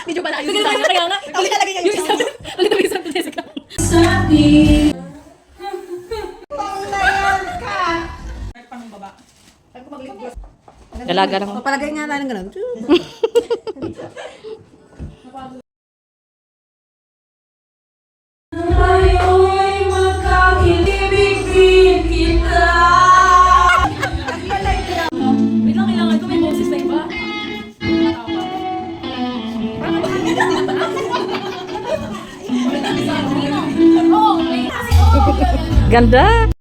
Medyo malayo. Kaya nga. Ulit talaga yung isa. Ulit talaga yung isa. Jessica. Sabi. Dalaga lang. Palagay nga natin ganun. Ngayo'y magkakilibig din kita. Wait lang, kailangan ko may boses na iba. Ganda!